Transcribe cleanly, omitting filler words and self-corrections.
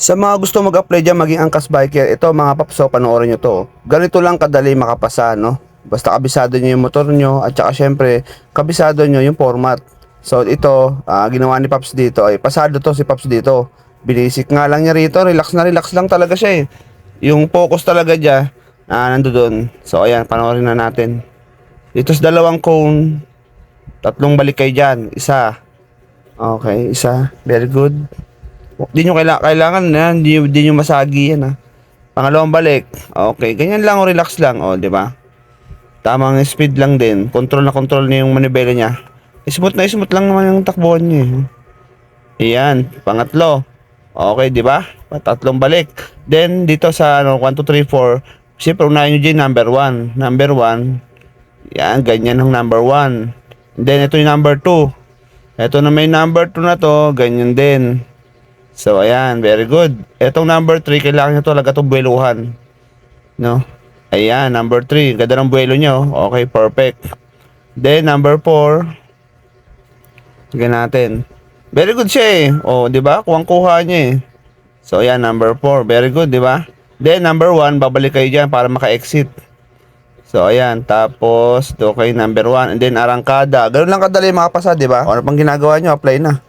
Sa mga gusto mag-apply dyan maging angkas biker, ito mga papso, panoorin nyo to. Ganito lang kadali makapasa, no? Basta kabisado nyo yung motor nyo at saka syempre, kabisado nyo yung format. So ito, ginawa ni Paps dito, ay pasado to si Paps dito. Binisik nga lang niya rito, relax na relax lang talaga siya eh. Yung focus talaga dyan, nandoon. So ayan, panoorin na natin. Dito sa dalawang cone, tatlong balik kayo dyan. Isa. Okay, isa. Very good. Di nyo kailangan na, di nyo masagi yan ha. Pangalawang balik. Okay, ganyan lang o relax lang o, di ba? Tamang speed lang din. Control niya yung manibela niya. Smooth lang naman yung takbuhan niya. Iyan, pangatlo. Okay, di ba? Tatlong balik. Then dito sa 1 2 3 4, siyempre unahin niyo dyan number 1. Number 1. Yan, ganyan ang number 1. Then ito yung number 2. Ito na may number 2 na to, ganyan din. So, ayan, very good. Etong number 3, kailangan nyo talaga itong buweluhan. No? Ayan, number 3. Ganda ng buwelo nyo. Okay, perfect. Then, number 4. Sige natin. Very good siya eh. O, di ba? Kuwang-kuha niya eh. So, ayan, number 4. Very good, di ba? Then, number 1, babalik kayo dyan para maka-exit. So, ayan. Tapos, okay, number 1. And then, arangkada. Ganun lang kadali makapasa, di ba? O, ano pang ginagawa nyo? Apply na.